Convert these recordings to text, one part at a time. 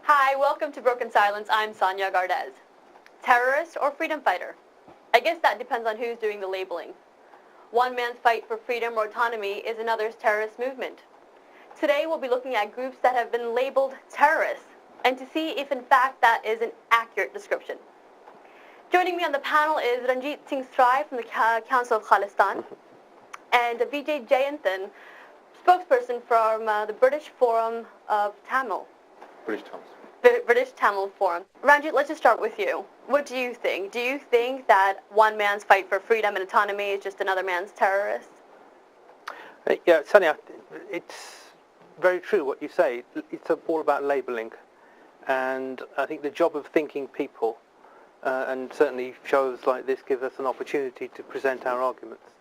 Hi, welcome to Broken Silence. I'm Sanyya, Gardez. Terrorist or freedom fighter? I guess that depends on who's doing the labeling. One man's fight for freedom or autonomy is another's terrorist movement. Today we'll be looking at groups that have been labeled terrorists and to see if in fact that is an accurate description. Joining me on the panel is Ranjit Singh Strai from the Council of Khalistan and Vijay Jayanthan, spokesperson from the British Forum of Tamil. British Tamil Forum. Ranjit, let's just start with you. What do you think? Do you think that one man's fight for freedom and autonomy is just another man's terrorist? Yeah, Sanyya, it's very true what you say. It's all about labelling. And I think the job of thinking people, and certainly shows like this give us an opportunity to present our arguments.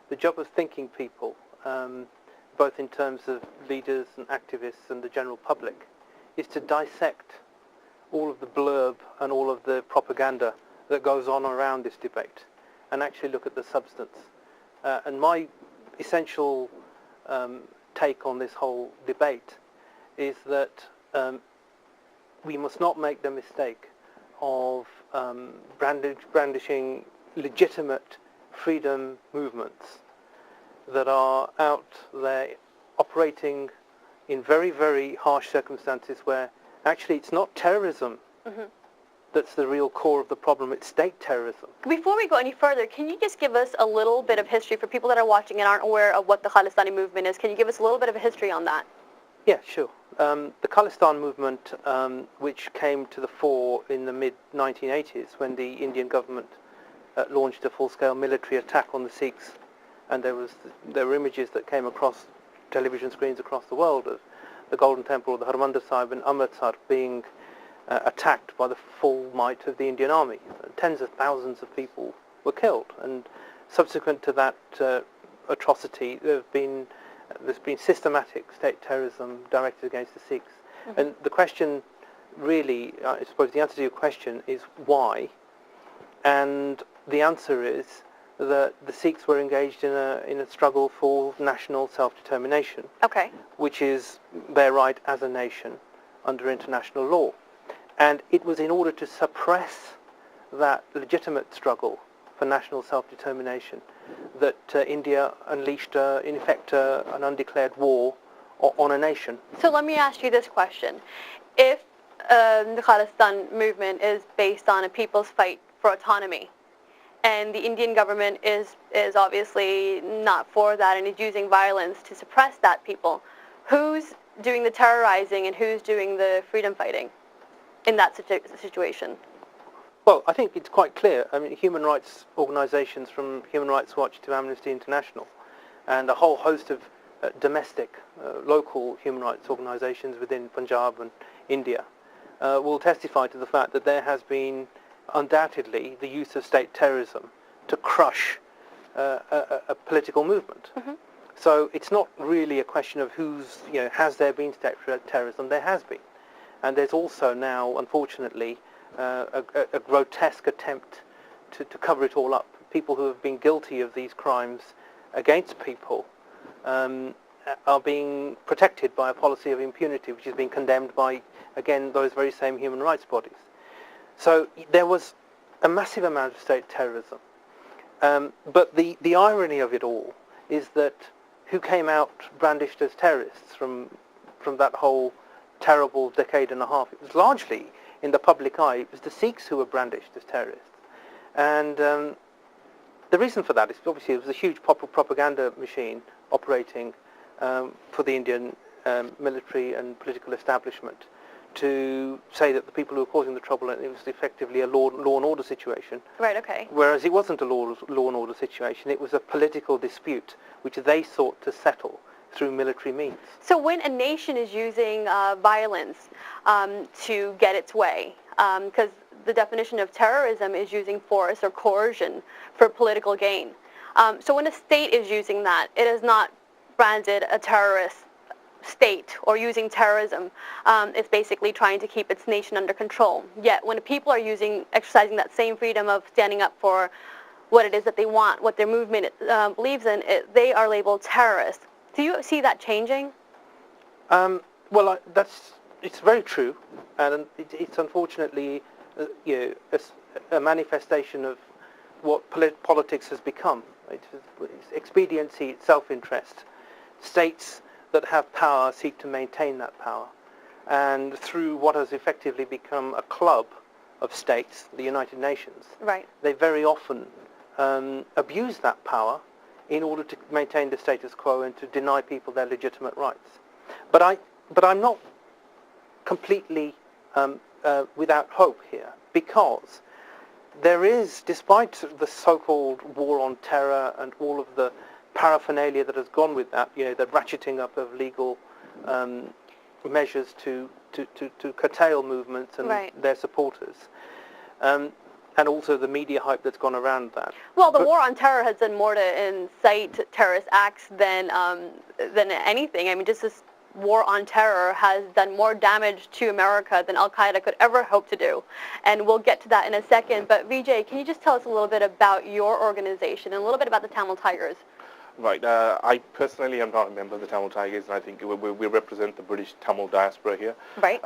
The job of thinking people, both in terms of leaders and activists and the general public, is to dissect all of the blurb and all of the propaganda that goes on around this debate and actually look at the substance. And my essential take on this whole debate is that we must not make the mistake of brandishing legitimate freedom movements that are out there operating in very, very harsh circumstances where actually it's not terrorism that's the real core of the problem, it's state terrorism. Before we go any further, can you just give us a little bit of history for people that are watching and aren't aware of what the Khalistani movement is? Can you give us a little bit of a history on that? Yeah, sure. The Khalistan movement, which came to the fore in the mid-1980s when the Indian government launched a full-scale military attack on the Sikhs, and there were images that came across television screens across the world of the Golden Temple of the Harmandir Sahib in Amritsar being attacked by the full might of the Indian army. Tens of thousands of people were killed, and subsequent to that atrocity there's been systematic state terrorism directed against the Sikhs. And the question really, I suppose the answer to your question is why, and the answer is that the Sikhs were engaged in a struggle for national self-determination, which is their right as a nation under international law. And it was in order to suppress that legitimate struggle for national self-determination that India unleashed, in effect, an undeclared war on a nation. So let me ask you this question. If the Khalistan movement is based on a people's fight for autonomy, and the Indian government is obviously not for that and is using violence to suppress that people, who's doing the terrorizing and who's doing the freedom fighting in that situation? Well, I think it's quite clear. I mean, human rights organisations from Human Rights Watch to Amnesty International and a whole host of domestic, local human rights organisations within Punjab and India will testify to the fact that there has been undoubtedly the use of state terrorism to crush a political movement. So it's not really a question of has there been state terrorism? There has been. And there's also now, unfortunately, a grotesque attempt to cover it all up. People who have been guilty of these crimes against people are being protected by a policy of impunity, which is being condemned by, again, those very same human rights bodies. So there was a massive amount of state terrorism. But the irony of it all is that who came out brandished as terrorists from that whole terrible decade and a half? It was largely in the public eye, it was the Sikhs who were brandished as terrorists. And the reason for that is obviously it was a huge propaganda machine operating for the Indian military and political establishment to say that the people who were causing the trouble, and it was effectively a law and order situation. Right, okay. Whereas it wasn't a law and order situation, it was a political dispute which they sought to settle through military means. So when a nation is using violence to get its way, because the definition of terrorism is using force or coercion for political gain. So when a state is using that, it is not branded a terrorist state or using terrorism. It's basically trying to keep its nation under control. Yet when people are exercising that same freedom of standing up for what it is that they want, what their movement believes in, they are labeled terrorists. Do you see that changing? Well, it's very true, and it's unfortunately a manifestation of what politics has become. It's expediency, self-interest. States that have power seek to maintain that power, and through what has effectively become a club of states, the United Nations, right, they very often abuse that power in order to maintain the status quo and to deny people their legitimate rights. But I'm not completely without hope here, because there is, despite the so-called war on terror and all of the paraphernalia that has gone with that, the ratcheting up of legal measures to curtail movements and right, their supporters, and also the media hype that's gone around that. Well, the war on terror has done more to incite terrorist acts than anything. I mean, just this war on terror has done more damage to America than Al-Qaeda could ever hope to do. And we'll get to that in a second. But Vijay, can you just tell us a little bit about your organization and a little bit about the Tamil Tigers? Right. I personally am not a member of the Tamil Tigers, and I think we represent the British Tamil diaspora here. Right.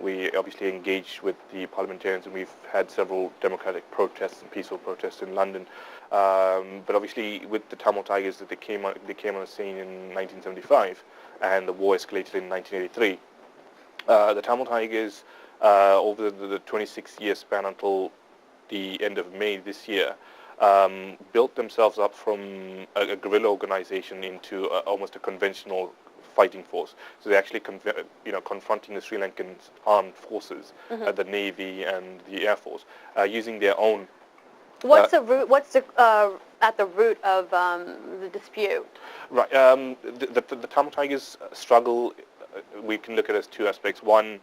We obviously engage with the parliamentarians, and we've had several democratic protests and peaceful protests in London. But obviously, with the Tamil Tigers, they came on the scene in 1975, and the war escalated in 1983. The Tamil Tigers, over the 26-year span until the end of May this year, built themselves up from a guerrilla organization into almost a conventional fighting force. So they're actually confronting the Sri Lankan armed forces, the Navy and the Air Force, using their own. What's the root? What's at the root of the dispute? Right. The Tamil Tigers struggle. We can look at it as two aspects. One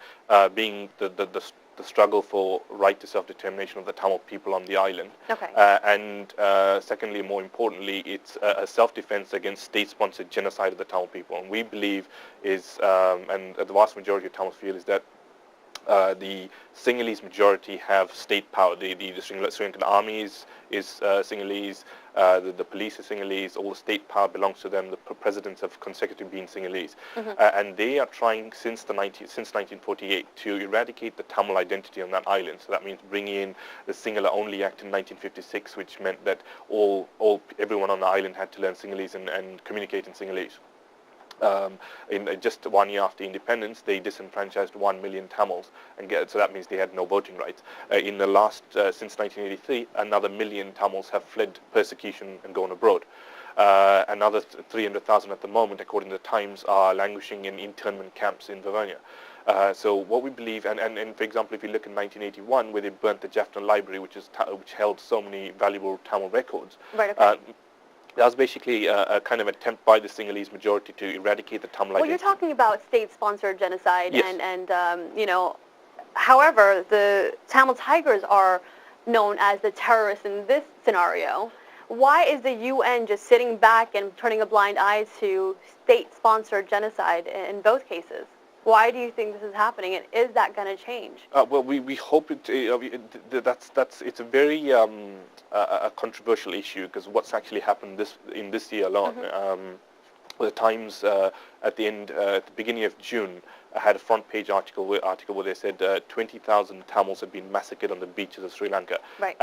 being the struggle for right to self-determination of the Tamil people on the island. Okay. And secondly, more importantly, it's a self-defense against state-sponsored genocide of the Tamil people. And we believe and the vast majority of Tamils feel, is that the Sinhalese majority have state power. The Sri Lankan army is Sinhalese, the police is Sinhalese, all the state power belongs to them, the presidents have consecutively been Sinhalese. And they are trying since 1948 to eradicate the Tamil identity on that island. So that means bringing in the Sinhala Only Act in 1956, which meant that everyone on the island had to learn Sinhalese and communicate in Sinhalese. In just 1 year after independence, they disenfranchised 1 million Tamils, so that means they had no voting rights. In the last, since 1983, another 1 million Tamils have fled persecution and gone abroad. Another 300,000 at the moment, according to the Times, are languishing in internment camps in Bavaria. So what we believe, and for example, if you look in 1981, where they burnt the Jaffna Library, which held so many valuable Tamil records. Right. Okay. That was basically a kind of attempt by the Sinhalese majority to eradicate the Tamil identity. Well, you're talking about state-sponsored genocide, yes. and however, the Tamil Tigers are known as the terrorists in this scenario. Why is the UN just sitting back and turning a blind eye to state-sponsored genocide in both cases? Why do you think this is happening, and is that going to change? Well, we hope it's a very a controversial issue, because what's actually happened in this year alone. The Times at the beginning of June had a front page article where they said 20,000 Tamils had been massacred on the beaches of Sri Lanka. Right.